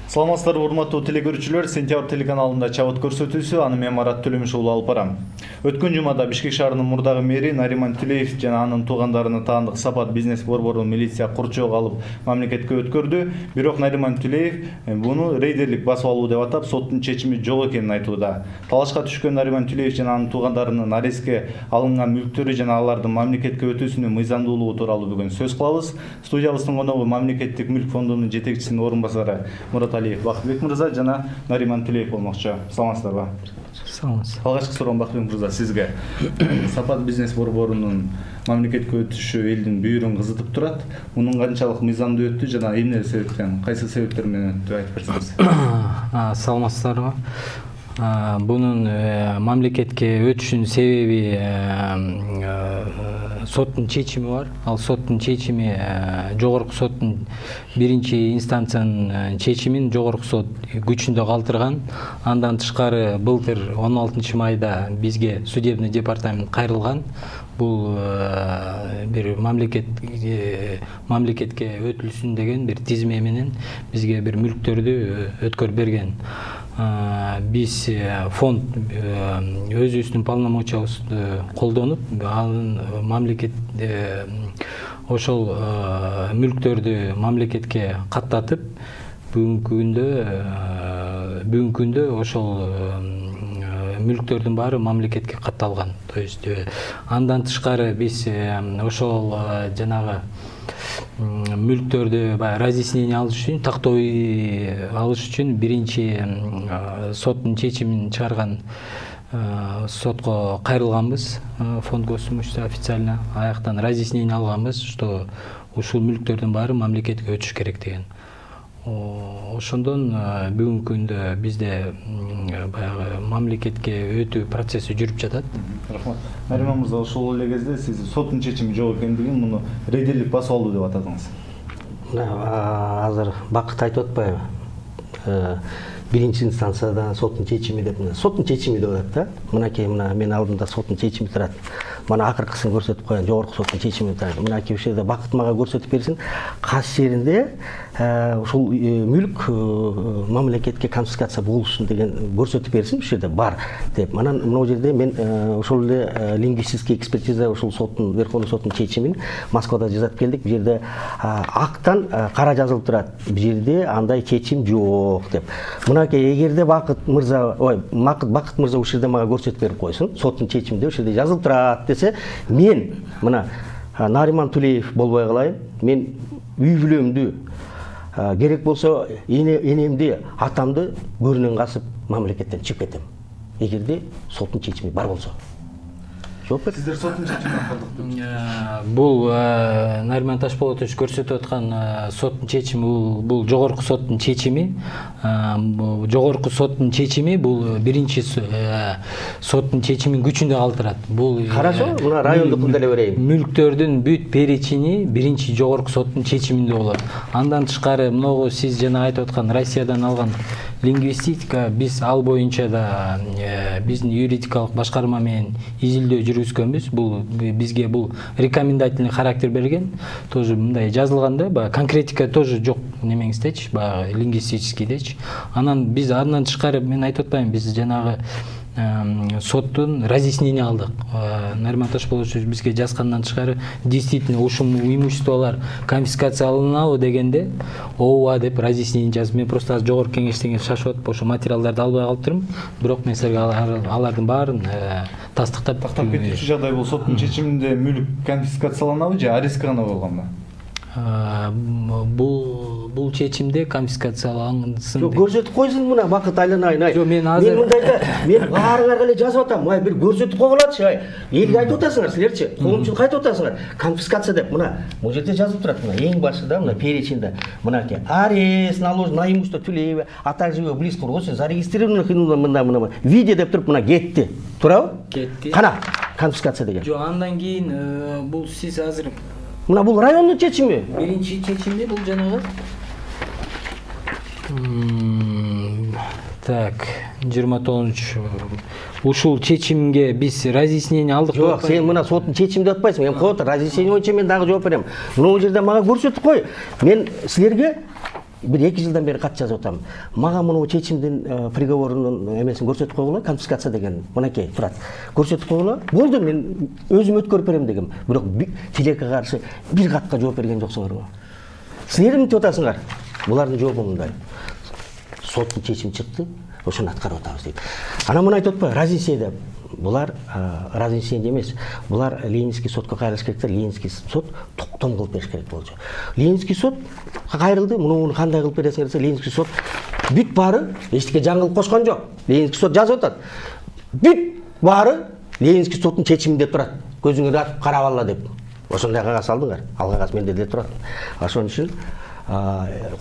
Саламатсыздарбы урматтуу телекөрүүчүлөр, Сентябрь телеканалында чабыт көрсөтүүсү, аны мен Марат Төлөмүш уулу алып барам. Өткөн жумада Бишкек шаарынын мурдагы мэри Нариман Тилеев жана анын туугандарына таандык Сапат бизнес борборун милиция курчоого алып мамлекетке өткөрдү. Бирок Нариман Тилеев буну рейдерлик басып алуу деп атап, соттун чечими жок экенин айтууда. Талашка түшкөн Нариман Тилеев жана анын туугандарынын арестке алынган мүлктөрү жана алардын мамлекетке өтүүсүнүн мыйзамдуулугу тууралуу бүгүн сөз кылабыз. Студиябыздын коногу мамлекеттик мүлк фондунун жетекчисинин орун басары Мурат Бакытбек мырза жана Нариман Тилеев болмокчу. Саламатсыздарбы? Саламатсыз. Алгачкы суроом Бакытбек мырза сизге. Сапат бизнес борборунун мамлекетке өтүшү элдин бүйүрүн кызытып турат. Мунун канчалык мыйзамдуу өттү жана эмне себептен, кайсы себептер менен өттү айтып берсеңиз. Саламатсыздарбы? Bunun mamleketke ötüşün sebebi sottun çeçimi var. Al sottun çeçimi jogorку sottun birinci instansiyanın çeçimin jogorку sot güçünde kaldırgan. Andan tышкары былтыр 16 майда бизге судебный департамент кайрылган. Бул бир мамлекетке өтүлсүн деген бир тизме менен бизге бир мүлктөрдү өткөрүп берген. Биз фонд өзүбүздүн полномочиябызды колдонуп, анын мамлекет ошол мүлктөрдү мамлекетке каттатып, бүгүнкү күндө ошол мүлктөрдүн баары мамлекетке катталган. То есть андан тышкары биз ошол жанагы мүлктөрдү разъяснение алыш үчүн, тактоо алыш үчүн биринчи соттун чечимин чыгарган сотко кайрылганбыз. Фонд госимущества официально аяктан разъяснение алганбыз, что ушул мүлктөрдүн баары мамлекетке өтүш керек деген. Ошондон бүгүнкү күндө бизде баягы мамлекетке өтүү процесси жүрүп жатат. Рахмат. Нариман мырза, ошол эле кезде сиз соттун чечими жок экендигин, муну рейдерлик басып алуу деп атадыңыз. Азыр Бакыт айтып атпайбы? Биринчи инстанцияда соттун чечими деп, соттун чечими деп атат да. Мынакей мына мен алдымда соттун чечими турат. Мана акыркысын көрсөтүп коеюн, жогорку соттун чечими турат. Мынакей ушул жерде Бакыт мага көрсөтүп берсин. Кайсы жеринде ушул мүлк мамлекетке конфискация болушун деген көрсөтүп берсин, ушул жерде бар деп. Анан мына жерде мен ошол эле лингвистический экспертиза ушул соттун, Верховный соттун чечимин Москвада жасап келдик. Бул жерде актан кара жазылып турат. Бул жерде андай чечим жок деп. Мынакей эгерде Бакыт мырза ушул жерде мага көрсөтүп берип койсун, соттун чечиминде ушул жерде жазылып турат десе, мен мына Нариман Тилеев болбой калайын. Мен үй бүлөмдү керек болсо энемди, атамды көрүнөн касып мамлекеттен чыгып кетем. Эгерде соттун чечими бар болсо. Жооп бер. Сиздер соттун чечимине калдык. Бул Нариман Ташполотович көрсөтүп аткан соттун чечими бул жогорку соттун чечими. Жогорку соттун чечими бул биринчи соттун чечимин күчүндө калтырат. Бул Хорошо, мына райондук деле берейин. Мүлктөрдүн бүт перечини биринчи жогорку соттун чечиминде болот. Андан тышкары могу сиз жана айтып аткан Россиядан алган лингвистика, биз ал боюнча да биздин юридикалык башкарма менен изилдөө жүргүзгөнбүз. Бул бизге бул рекомендательный характер берген. Тоже мындай жазылганда, конкретика тоже жок немеңиздечи, лингвистическийдечи. Анан биз андан тышкары мен айтып атпаймынбы, биз жанагы соттун разъяснение алдык. Нариман Ташполотович бизге жазгандан тышкары действительно ушул имуществолор конфискация алынабы дегенде, ооба деп разъяснение жазып, мен просто жогорку кеңештен шашып атып ошо материалдарды албай калыптырмын. Бирок мен силерге алардын баарын тастыктап кетүүчү жагдай бул соттун чечиминде мүлк конфискацияланабы же арестке гана койгонбу? Бул чечимде конфискациялансын. Жок, көрсөтүп койсун мына Бакыт айланайын. Жок, мен мындайда мен баарыңарга эле жазып атам. Ай бир көрсөтүп койгулачы, ай. Элге айтып атасыңар силерчи, коомчулукка айтып атасыңар. Конфискация деп мына бул жерде жазылып турат, мына эң башында, мына перечинде. Мынакей арест наложен на имущество Тилеева, а также его близкого родственника зарегистрированных мына виде деп туруп мына кетти. Турабы? Кетти. Кана конфискация деген. Жок, андан кийин бул сиз азыр мына бул райондун чечими. Биринчи чечимде бул жанагы. Так, 29 ушул чечимге биз разъяснение алдык. Жок, сен мына соттун чечими деп атпайсың. Мен коет разъяснение боюнча мен дагы жооп берем. Мына жерде мага көрсөтүп кой. Мен силерге бир 2 жылдан бери кат жазып атам. Мага муну чечимдин приговорунун эмесин көрсөтүп койгула, конфискация деген мынакей турат. Көрсөтүп койгула. Болду, мен өзүм өткөрүп берем дегем. Бирок тилекке каршы бир катка жооп берген жоксуңарбы? Силер эмне деп атасыңар? Булардын жообу мындай. Соттун чечими чыкты, ошону аткарып атабыз дейт. Анан муну айтып атпайбы? Разинсия деп. Булар разинсия эмес. Булар Ленинский сотко кайрылыш керектер. Ленинский сот токтом кылып бериш керек болчу. Ленинский сот кайрылды. Муну кандай кылып бересиңер десе, Ленинский сот бүт баары эчтеке жаңылык кошкон жок. Ленинский сот жазып атат. Бүт баары Ленинский соттун чечиминде турат. Көзүңөрдү атып карап алла деп. Ошондой кагаз алдыңар. Ал кагаз менде деле турат. Ошон үчүн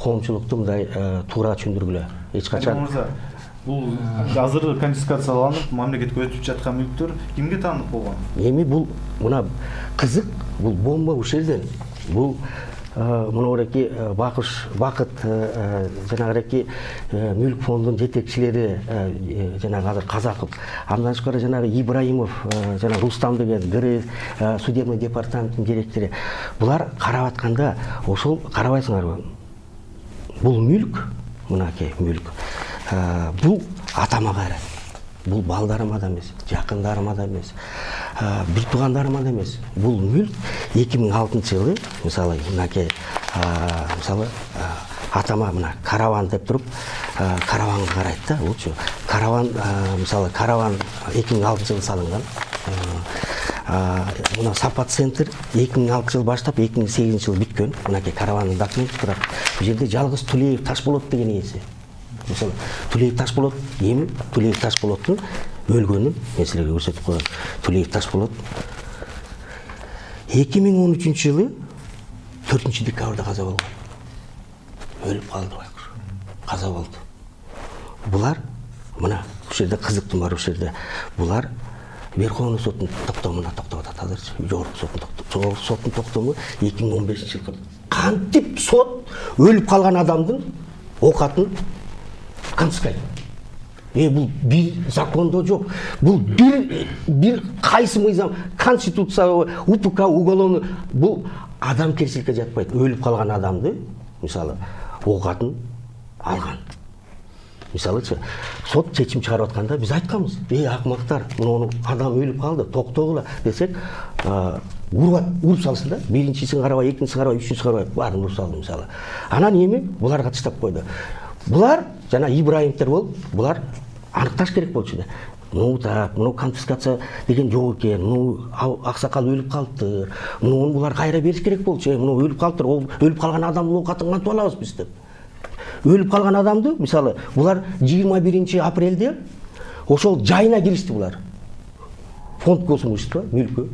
коомчулукту мындай туура түшүндүргүлө. Эч качан бул азыр конфискацияланып мамлекетке өтүп жаткан мүлктөр кимге таандык болгон? Эми бул мына кызык, бул бомба ушерден. Бул мынуреки Бакыт жанагыреки мүлк фондунун жетекчилери жанагы азыр Казаков, андан тышкары жанагы Ибраимов, жана Рустам деген ГР судебный департаменттин директору. Булар карап атканда ошол карабайсыңарбы? Бул мүлк, мынакей мүлк. Бул атама кайрат. Бул балдарыма да эмес, жакындарыма да эмес, бир туугандарыма да эмес. Бул мүлк 2006-жылы, мисалы, мынакей, мисалы, атама мына караван деп туруп, караванга карайт да, болчу. Караван, мисалы, караван 2006-жылы салынган. Мына Сапат центр 2006-жылы баштап 2008-жылы бүткөн. Мынакей каравандын документи турат. Бул жерде жалгыз Тулеев Ташболот деген ээси. Мисалы, Тулеев Ташболот, эми Тулеев Ташболоттун өлгөнүн мен силерге көрсөтүп коем. Тулеев Ташболот 2013-жылы 4-декабрда каза болгон. Өлүп калды байкуш. Каза болду. Булар мына ушул жерде кызыктуу бар, ушул жерде булар Верховный соттун токтомуна токтоп атат азырчы. Жогорку соттун токтому 2015-жылы. Кантип сот өлүп калган адамдын оокатын конфискация. Бул бир закондо жок. Бул бир кайсы мыйзам, конституция, УПК, уголовный, бул адамгерчиликке жатпайт. Өлүп калган адамды, мисалы, оокатын алган. Мисалычы, сот чечим чыгарып атканда биз айтканбыз. Акмактар, муну адам өлүп калды, токтогула десек, уруп салсын да. Биринчисин карабай, экинчисин карабай, үчүнчүсүн карабай, баарын уруп салды мисалы. Анан эми буларга таштап койду. Булар жана Ибраимовдер болуп, булар аныкташ керек болчу да. Муну конфискация деген жок экен. Муну аксакал өлүп калыптыр. Муну булар кайра бериш керек болчу. Муну өлүп калыптыр. Ол өлүп калган адамдын оокатын кантип алабыз биз деп. Өлүп калган адамды, мисалы, булар 21-апрелде ошол жайына киришти булар. Фонд госимущества, мүлкү,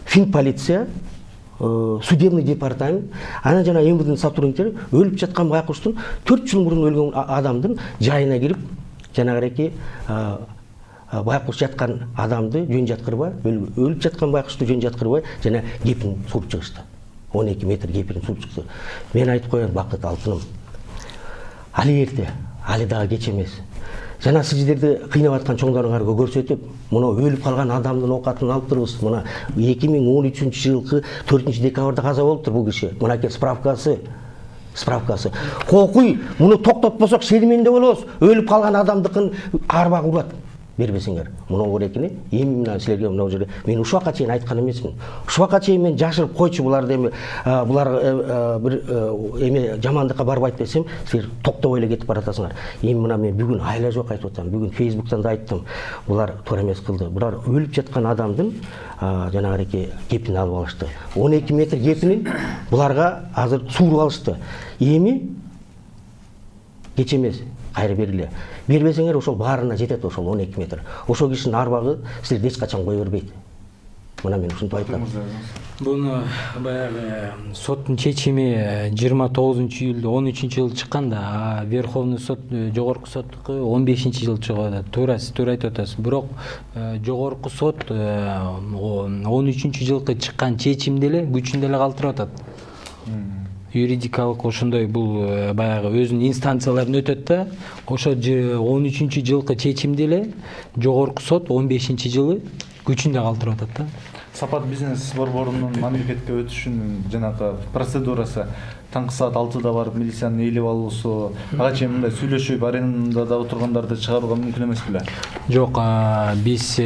финполиция, судебный департамент, анан жана МВДнын сотрудниктери өлүп жаткан байкуштун 4 жыл мурун өлгөн адамдын жайына кирип, жанагыреки байкуш жаткан адамды жөн жаткырбай, өлүп жаткан байкушту жөн жаткырбай, жана кепин суруп чыгышты. 12 метр кепин суруп чыкты. Мен айтып коем, Бакыт алтыным. Али эрте, али дагы кеч эмес. Жана сиздерди кыйнап аткан чоңдоруңарга көрсөтүп, муну өлүп калган адамдын оокатын алып турубуз. Мына 2013-жылкы 4-декабрда каза болуптур бул киши. Мынакей справкасы. Кокуй, муну токтотпосок шерменде болобуз. Өлүп калган адамдыкын арбак урат бербесиңер. Муну орекини эми мына силерге мына жерде мен ушуга чейин айткан эмесмин. Ушуга чейин мен жашырып койчу буларды эми булар бир эми жамандыкка барбайт десем, силер токтобой эле кетип баратасыңар. Эми мына мен бүгүн айла жок айтып атам. Бүгүн Facebooктан да айттым. Булар туура эмес кылды. Булар өлүп жаткан адамдын жанагыреки кепин алып алышты. 12 метр кепинин буларга азыр сууруп алышты. Эми кеч эмес, кайра бергиле. Бербесеңер ошол баарына жетет ошол 12 метр. Ошол кишинин арбагы силерди эч качан кое бербейт. Мына мен ушинтип айтам. Буну баягы соттун чечими 29-июлда 13-жылы чыкканда, Верховный сот, жогорку соттуку 15-жылы чыгып, туура сиз туура айтып атасыз. Бирок жогорку сот 13-жылкы чыккан чечимди эле күчүндө эле калтырып атат. Юридикалык ошондой бул баягы өзүнүн инстанцияларын өтөт да, ошо 13-жылкы чечимди эле жогорку сот 15-жылы күчүндө калтырып атат да. Сапат бизнес борборунун мамлекетке өтүшүнүн жанагы процедурасы таңкы саат 6-да барып милициянын ээлеп алуусу, ага чейин мындай сүйлөшүп арендада отургандарды чыгарууга мүмкүн эмес беле? Жок, биз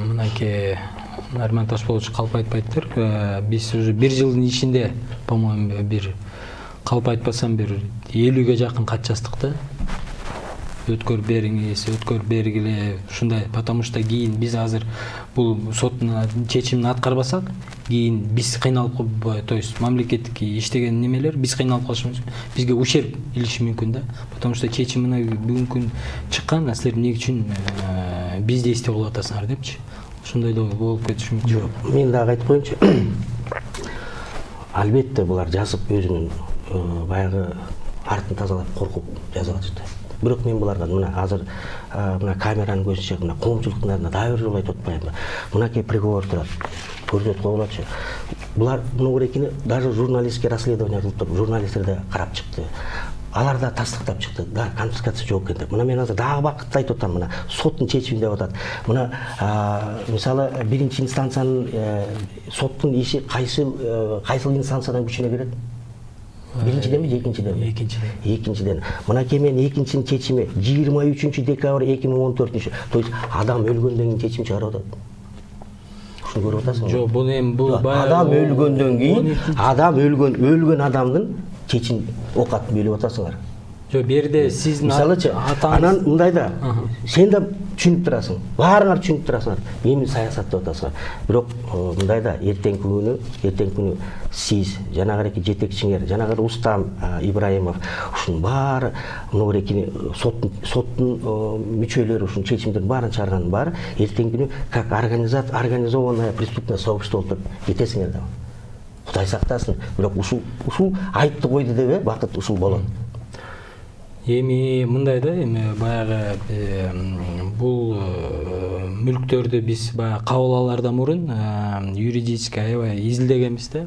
мынакей Нариман Ташполович калп айтпайттыр. Биз уже 1 жылдын ичинде, по-моему, бир калп айтпасам бир 50-ге жакын кат жаздык да. Өткөрүп бериңиз, өткөрүп бергиле, ушундай, потому что кийин биз азыр бул соттун чечимин аткарбасак, кийин биз кыйналып, то есть мамлекеттик иштеген немелер биз кыйналып калышыбыз мүмкүн, бизге ущерб илиши мүмкүн да, потому что чечим мына бүгүнкү күн чыккан, силер эмне үчүн бизде истеп кылып атасыңар депчи. Ушундай да болуп кетиши мүмкүн. Жок, мен дагы айтып коеюнчу. Албетте булар жазып өзүнүн баягы артын тазалап коркуп жазып атышты. Бирок мен буларга мына азыр мына камеранын көзүнчө мына коомчулуктун алдында дагы бир жолу айтып атпаймынбы? Мынакей приговор турат. Көрсөтүп коелочу. Булар мынурекини даже журналистке расследование кылып туруп, журналисттер да карап чыкты. Алар да тастыктап чыкты. Да, конфискация жок экен деп. Мына мен азыр дагы бакытты айтып атам, мына соттун чечими деп атат. Мына мисалы биринчи инстанциянын соттун иши кайсыл инстанциядан күчүнө кирет? Биринчиденби, экинчиденби? Экинчиден. Мынакей мен экинчинин чечими 23 декабрь 2014. То есть адам өлгөндөн кийин чечим чыгарып атат. Ушуну көрүп атасыңбы? Жок, бул эми бул адам өлгөндөн кийин адам өлгөн адамдын чечим окатын бөлүп атасыңар. Жок, берде сиздин мисалычы анан мындай да сен да түшүнүп турасың, баарыңар түшүнүп турасыңар, эми саясат деп атасыңар. Бирок мындай да эртеңки күнү сиз жанагы жетекчиңер, жанагы Устам Ибраимов ушунун баары мынурекини соттун мүчөлөрү ушунун чечимдерин баарын чыгарганын баары эртеңки күнү как организованное преступное сообщество болуп кетесиңер да. Кудай сактасын. Бирок ушул айтты койду деп бакыт ушул болот. Эми мындай да, эми баягы бул мүлктөрдү биз баягы кабыл алаардан мурун юридический аябай изилдегенбиз да.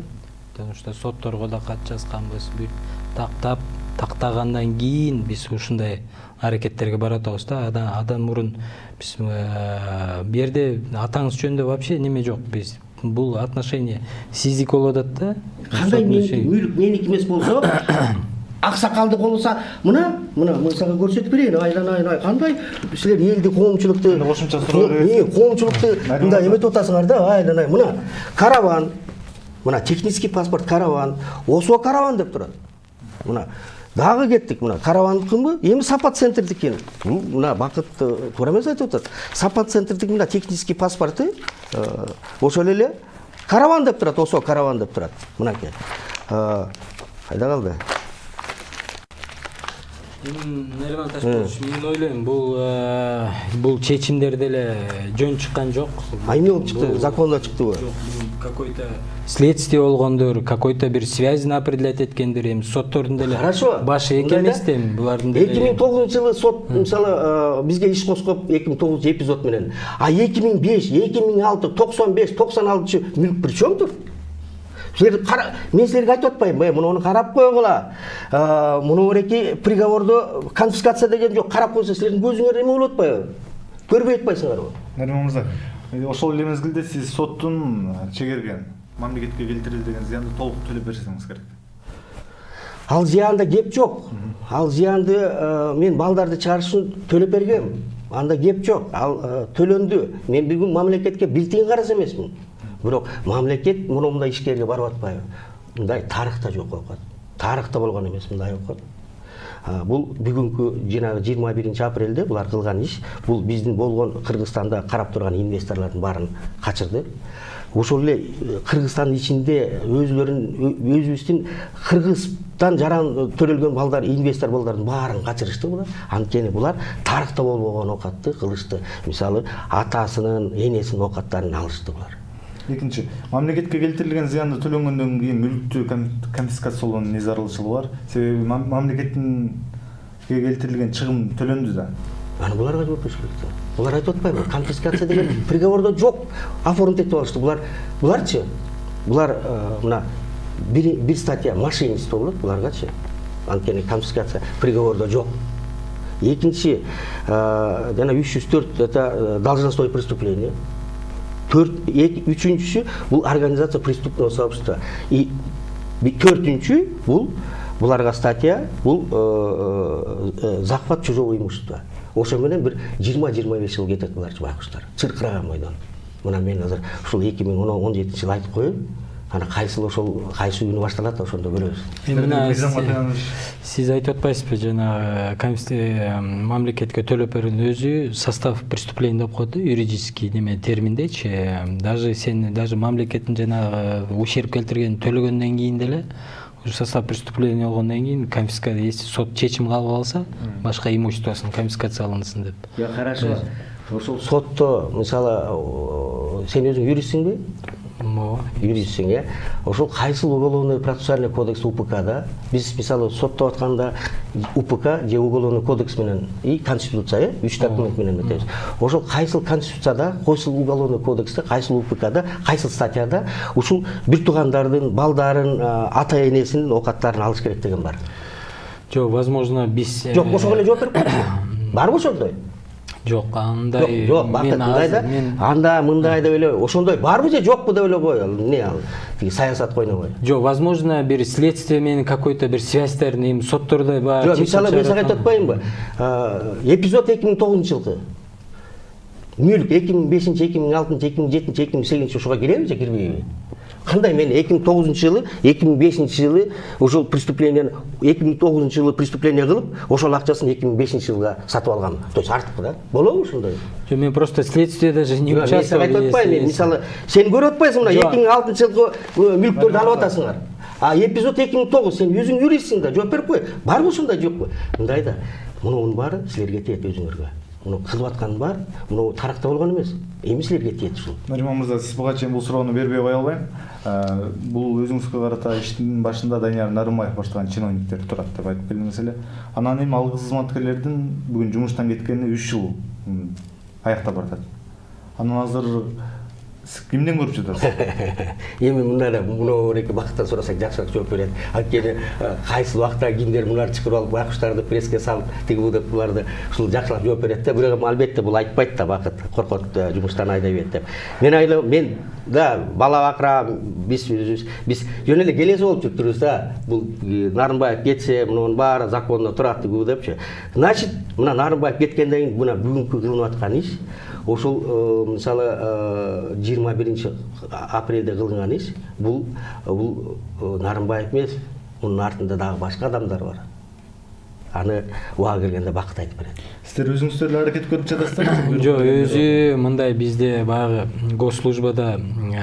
Потому что сотторго да кат жазганбыз, тактагандан кийин биз ушундай аракеттерге баратабыз да. Адан мурун биз бу жерде атаңыз жөнүндө вообще неме жок. Биз бул отношение сиздики болуп атат да. Кандай мүлк меники эмес болсо, аксакалды болса, мына мен сага көрсөтүп берейин, айланайын, кандай силер элди коомчулукту, кошумча суроо бересиз. Коомчулукту мындай эметип атасыңар да, айланайын. Мына караван, мына технический паспорт караван, ОСО караван деп турат. Мына дагы кеттик, мына каравандыкынбы? Эми Сапат центрдики. Мына бакыт туура эмес айтып атат. Сапат центрдики мына технический паспорты ошол эле караван деп турат, ОСО караван деп турат. Мынакей. Кайда калды? Нариман Ташполович, мен ойлойм, бул чечимдер деле жөн чыккан жок. Эмне болуп чыкты? Закондо чыктыбы? Жок, какой-то следствие болгондор, какой-то бир связин определять эткендер, эми соттордун деле башы эки эмес да, булардын деле. 2009-жылы сот мисалы бизге иш коскоп 2009 эпизод менен. А 2005, 2006, 95, 96 мүлк причёмдур? Мен силерге айтып атпаймынбы, муну карап койгула. Мунуреки приговорду конфискация деген жок, карап койсо силердин көзүңөр эме болуп атпайбы? Көрбөй атпайсыңарбы? Нариман мырза, ошол эле мезгилде сиз соттун чегерген мамлекетке келтирилген зыянды толук төлөп берсеңиз керек. Ал зыянда кеп жок. Ал зыянды мен балдарды чыгарыш үчүн төлөп бергем. Анда кеп жок. Ал төлөндү. Мен бүгүн мамлекетке бир тиын карыз эмесмин. Бирок мамлекет мындай ишкерге барып атпайбы? Мындай тарыхта жок окот. Тарыхта болгон эмес мындай окот. Бул бүгүнкү жанагы 21 апрелде булар кылган иш, бул биздин болгон Кыргызстанда карап турган инвесторлордун баарын качырды. Ошол эле Кыргызстандын ичинде өзүбүздүн Кыргызстан жаран төрөлгөн балдар, инвестор балдардын баарын качырышты булар. Анткени булар тарыхта болбогон окатты кылышты. Мисалы атасынын, энесинин окаттарын алышты булар. Экинчи, мамлекетке келтирилген зыянды төлөнгөндөн кийин мүлктү конфискациялоонун эмне зарылчылыгы бар? Себеби мамлекеттин келтирилген чыгым төлөндү да. Аны буларга жооп бериш керек. Булар айтып атпайбы? Конфискация деген приговордо жок. Оформить этип алышты. Буларчы? Булар мына бир статья мошенничество болот буларгачы. Анткени конфискация приговордо жок. Экинчи, жана 304 это должностное преступление. Үчүнчүсү бул организация преступного сообщества. И Төртүнчү буларга статья бул захват чужого имущества. Ошо менен бир 20-25 жыл кетет буларчы байкуштар. Чыркыраган бойдон. Мына мен азыр ушул 2017 жылы айтып коеюн. Ана кайсы күнү башталат ошондо көрөбүз. Сиз айтып атпайсызбы, жана мамлекетке төлөп берүүнүн өзү состав преступления деп коет, юридический терминдечи. Даже мамлекеттин жанагы ущерб келтирген төлөгөндөн кийин деле состав преступления болгондон кийин конфискация, если сот чечим кабыл алса, башка имуществосын конфискациялансын деп. Хорошо. Ошол сотто, мисалы, сен өзүң юристсиңби? Юристсиң, э? Ошол кайсыл уголовный процессуальный кодекс УПКда биз мисалы соттоп атканда УПК же уголовный кодекс менен и конституция, үч документ менен өтөбүз. Ошол кайсыл конституцияда, кайсыл уголовный кодексте, кайсыл УПКда, кайсыл статьяда ушул бир туугандардын, балдарын, ата энесинин оокаттарын алыш керек деген бар. Жок, возможно, биз Жок, ошого эле жооп берип коет. Барбы ошондой? Жок, андай. Жок, анда мындай деп эле ошондой барбы же жокпу деп эле кой. Эмне ал? Тиги саясат койнобой. Жок, возможно, бир следствие менен какой-то бир связьтерин соттордо бар. Жок, мисалы мен сага айтып атпаймынбы? Эпизод 2009-жылкы. Мүлк 2005, 2006, 2007, 2008 ушуга киреби же кирбейби? Кандай мен 2009-жылы, 2005-жылы ошол преступлениени 2009-жылы преступление кылып, ошол акчасын 2005-жылга сатып алгам. То есть артык да? Болобу ошондой? Жок, мен просто следствие даже не участвовал. Мен сага айтып атпаймын, мисалы, сен көрүп атпайсың мына 2006-жылкы мүлктөрдү алып атасыңар. А эпизод 2009, сен өзүң юристсиң да, жооп берип кой. Барбы ошондой жокпу? Мындай да, мунун баары силерге тиет өзүңөргө. Муну кылып аткан бар, муну таракта болгон эмес. Эми силерге тиет ушул. Нариман мырза, сиз буга чейин бул суроону бербей кое албайм. Бул өзүңүзгө карата иштин башында Данияр Нарымбаев баштаган чиновниктер турат деп айтып келдиңиз эле. Анан эми ал кызматкерлердин бүгүн жумуштан кеткенине 3 жыл аяктап баратат. Анан азыр кимден көрүп жатасыз? Эми мындай да муну бакыттан сурасак жакшыраак жооп берет. Анткени кайсы убакта кимдер мулар чыгарып алып байкуштарды пресске салып тиги деп буларды ушул жакшылап жооп берет да. Бирок албетте бул айтпайт да, бакыт коркот жумуштан айдай берет деп. Мен да бала бакыра биз жөн эле келеси болуп жүрүбүз да. Бул Нарымбаев кетсе, мунун баары закондо турат депчи. Значит, мына Нарымбаев кеткенден кийин мына бүгүнкү кылынып аткан иш ошол мисалы 21 апрелде кылынган иш бул Нарымбаев эмес, мунун артында дагы башка адамдар бар. Аны убага келгенде бакыт айтып берет. Сиздер өзүңүздөр эле аракет көрүп жатасыздарбы? Жок, өзү мындай бизде баягы госслужбада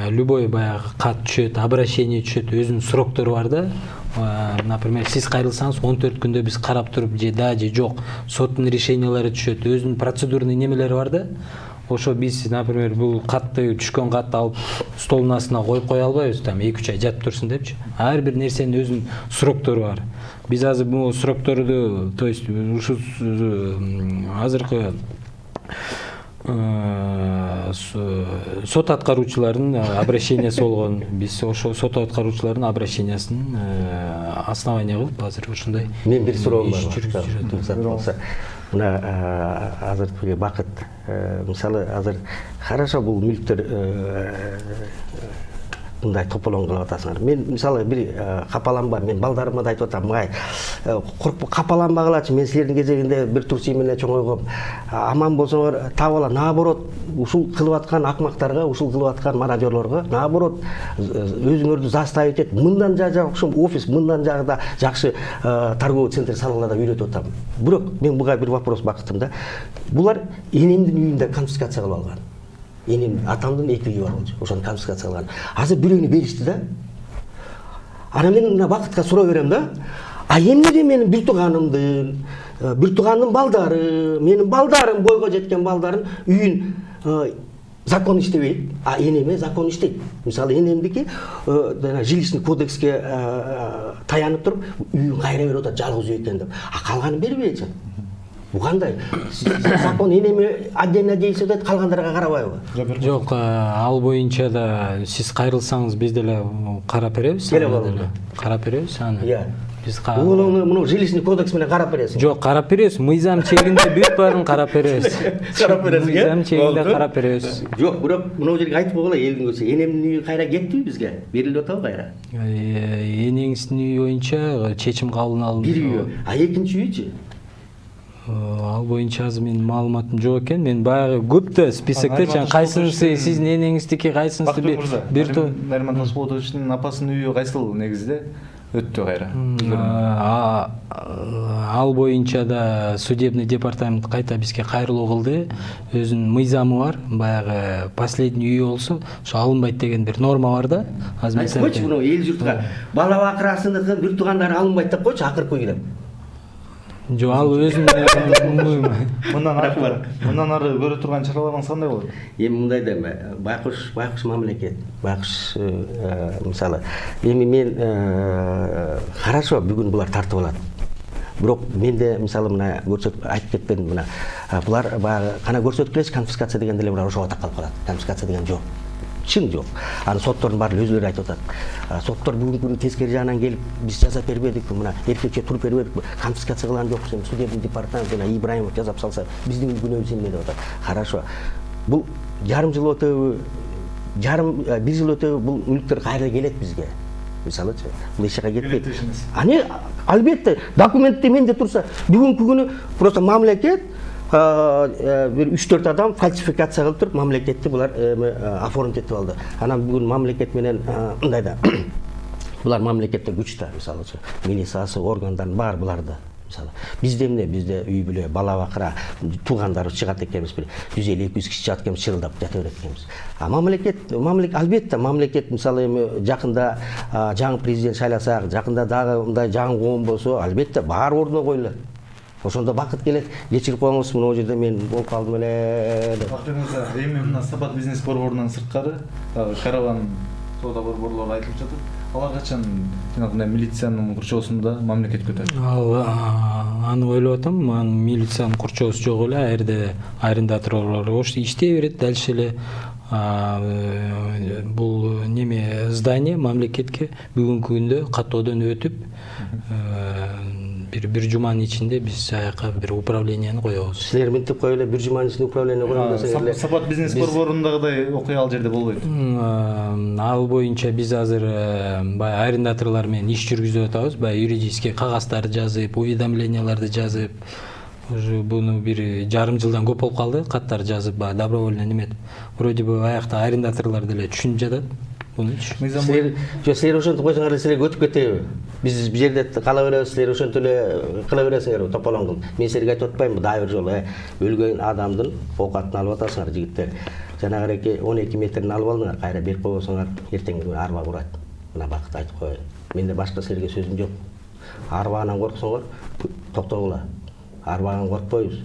любой баягы кат түшөт, обращение түшөт, өзүнүн сроктору бар да. Например, сиз кайрылсаңыз 14 күндө биз карап туруп же да же жок, соттун решениялары түшөт, өзүнүн процедурный немелери бар да. Ошо биз, например, бул катты түшкөн катты алып столдун астына коюп кое албайбыз, там 2-3 ай жатып турсун депчи. Ар бир нерсенин өзүнүн сроктору бар. Биз азыр бул срокторду, то есть ушу азыркы сот аткаруучулардын обращениясы болгон. Биз ошо сот аткаруучулардын обращениясын основание кылып азыр ушундай. Мен бир суроом бар. Мына азыр бакыт, мисалы азыр хорошо бул мүлктөр мындай тополоң кылып атасыңар. Мен мисалы бир капаланба, мен балдарыма да айтып атам, май капаланбагылачы, мен силердин кезегинде бир тур менен чоңойгом. Аман болсоңор таап ала, наоборот, ушул кылып аткан акмактарга, ушул кылып аткан мародёрлорго наоборот өзүңөрдү заставить эт. Мындан ушул офис, мындан жагда жакшы торговый центр салгыла деп үйрөтүп атам. Бирок мен буга бир вопрос бактым да. Булар энемдин үйүндө конфискация кылып алган. Энем атамдын 2 үйү бар болчу, ошону конфискация кылган. Азыр бирөөнү беришти да. Ана мен мына бакытка суроо берем да. А эмнеге менин бир тууганымдын балдары, менин балдарым, бойго жеткен балдарын үйүн закон иштебейт, а энеме закон иштейт. Мисалы энемдики жилищный кодекске таянып туруп үйүн кайра берип атат, жалгыз үй экен деп. А калганын бербей атат. Бу кандай? Закон энеме отдельно действует этет, калгандарга карабайбы? Жок, ал боюнча да сиз кайрылсаңыз биз деле карап беребиз. Келе болду. Карап беребиз аны. Биз Оны мына жилищный кодекс менен карап бересиң. Жок, карап беребиз. Мыйзам чегинде бүт баарын карап беребиз. Карап бересиң. Мыйзам чегинде карап беребиз. Жок, бирок мына жерге айтып койгула элдин көзү. Энемдин үйү кайра кеттиби бизге? Берилип атабы кайра? Энеңиздин үйү боюнча чечим кабыл алынды. Бир үйү. А экинчи үйчү? Ал боюнча азыр менин маалыматым жок экен. Мен баягы көптө списокто кайсынысы сиздин энеңиздики, кайсынысы бир Нариман Ташполотовичтин апасынын үйү кайсыл негизде өттү кайра. Ал боюнча да судебный департамент кайта бизге кайрылуу кылды. Өзүнүн мыйзамы бар. Баягы последний үйү болсо, ошо алынбайт деген бир норма бар да. Азыр мен Койчу мына эл журтка бала бакырасыныкы бир туугандары алынбайт деп койчу акыркы үйдөн. Жок, ал өзүнүн Мындан ары көрө турган чараларыңыз кандай болот? Эми мындай деме, байкуш мамлекет, байкуш мисалы, эми мен хорошо бүгүн булар тартып алат. Бирок менде мисалы мына айтып кетпедим мына булар баягы кана көрсөткүлөчү конфискация деген деле булар ошого такалып калат. Конфискация деген жок. Чын жок. Аны соттордун баары өзүлөрү айтып атат. Соттор бүгүнкү күнү тескери жагынан келип биз жазап бербедик, мына эркекче туруп бербедик, конфискация кылган жокпуз, эми судебный департамент жана Ибраимов жазап салса, биздин күнөөбүз эмне деп атат. Хорошо. Бул жарым жыл өтөбү, бир жыл өтөбү бул мүлктөр кайра келет бизге. Мисалычы, бул эч жака кетпейт. Аны албетте документте менде турса, бүгүнкү күнү просто мамлекет bir 3-4 адам фальсификация кылып туруп мамлекетти булар оформить этип алды. Анан бүгүн мамлекет менен мындай да булар мамлекетте күч да, мисалычы, милициясы, органдар бар буларда. Мисалы, бизде эмне? Бизде үй бүлө, бала бакыра, туугандар чыгат экенбиз, 150-200 киши чыгат экенбиз, чырылдап жата берет экенбиз. А мамлекет албетте мамлекет мисалы эми жакында жаңы президент шайласак, жакында дагы мындай жаңы коом болсо, албетте баары ордуна коюлат. Ошондо бакыт келет, кечирип коюңуз, мына жерде мен болуп калдым эле деп. Акырыңызда эми мына Сапат бизнес борборунан сырткары дагы караван соода борборлору айтылып жатат. Алар качан жанагындай милициянын курчоосунда мамлекет көтөрөт? Аны ойлоп атам, анын милициянын курчоосу жок эле, ар жерде арендаторлор иштей берет, дальше эле бул неме здание мамлекетке бүгүнкү күндө каттоодон өтүп бир жуманын ичинде биз аяка бир управленияны коебуз. Силер минтип коюп эле бир жуманын ичинде управление коебуз десеңер. Сапат бизнес борборундагыдай окуя ал жерде болбойт. Ал боюнча биз азыр баягы арендаторлор менен иш жүргүзүп атабыз, баягы юридический кагаздарды жазып, уведомленияларды жазып. Уже буну бир жарым жылдан көп болуп калды, каттар жазып, баягы добровольно неметип. Вроде бы аякта арендаторлор деле түшүнүп жатат. Силер ошентип койсоңар силерге өтүп кетеби? Биз бул жерде кала беребиз, силер ошентип эле кыла бересиңер, тополоң кылып. Мен силерге айтып атпаймынбы, дагы бир жолу өлгөн адамдын оокатын алып атасыңар жигиттер. Жанагы 12 метрин алып алдыңар, кайра берип койбосоңар, эртеңки күнү арба курат. Мына бакыт айтып коеюн. Менде башка силерге сөзүм жок. Арбадан корксоңор, токтогула. Арбадан коркпойбуз.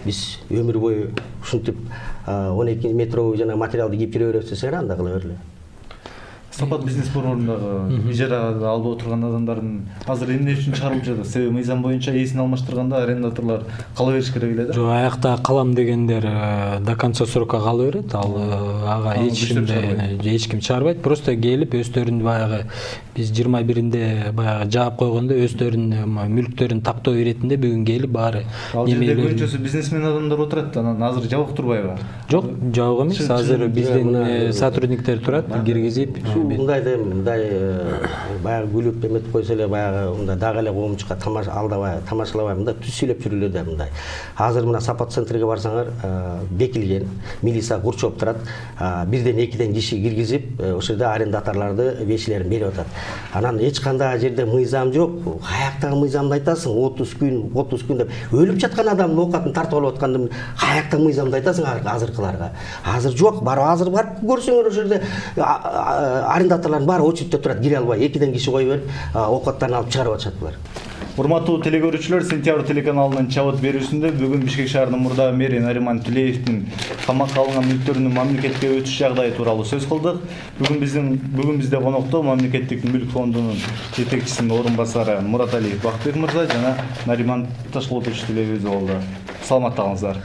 Биз өмүр бою ушинтип 12 метровый жана материалды кийип жүрө беребиз десеңер, анда кыла берле. Сапат бизнес борборундагы ижарага алып отурган адамдардын азыр эмне үчүн чыгарылып жатат? Себеби мыйзам боюнча ээсин алмаштырганда арендаторлор кала бериш керек эле да. Жок, аякта калам дегендер до конца срока кала берет. Ал ага эч ким чыгарбайт. Просто келип өздөрүнүн баягы биз 21-инде баягы жаап койгондо өздөрүнүн мүлктөрүн тактоо иретинде бүгүн келип баары. Ал жерде көбүнчөсү бизнесмен адамдар отурат. Анан азыр жабык турбайбы? Жок, жабык эмес. Азыр биздин сотрудниктер турат, киргизип. Мындай баягы күлүп эметип койсо эле баягы мындай дагы эле коомчукка тамашалабай мындай түз сүйлөп жүрүлөт да мындай. Азыр мына Сапат центрге барсаңар, бекилген, милиция курчоп турат. Бирден экиден киши киргизип, ошол жерде арендаторлорду вещилерин берип атат. Анан эч кандай жерде мыйзам жок. Каяктагы мыйзамды айтасың? 30 күн деп өлүп жаткан адамдын оокатын тартып алып атканды каяктагы мыйзамды айтасың азыркыларга? Азыр жок, азыр барып көрсөңөр ошол жерде арендаторлордун баары очередте турат, кире албай, экиден киши коюп берип, оокаттарын алып чыгарып атышат булар. Урматтуу телекөрүүчүлөр, Сентябрь телеканалынын чабыт берүүсүндө бүгүн Бишкек шаарынын мурдагы мэри Нариман Түлеевдин камакка алынган мүлктөрүнүн мамлекетке өтүш жагдайы тууралуу сөз кылдык. Бүгүн бизде конокто мамлекеттик мүлк фондунун жетекчисинин орун басары Мураталиев Бактыбек мырза жана Нариман Ташполотович Түлеев өзү болду. Саламатта калыңыздар.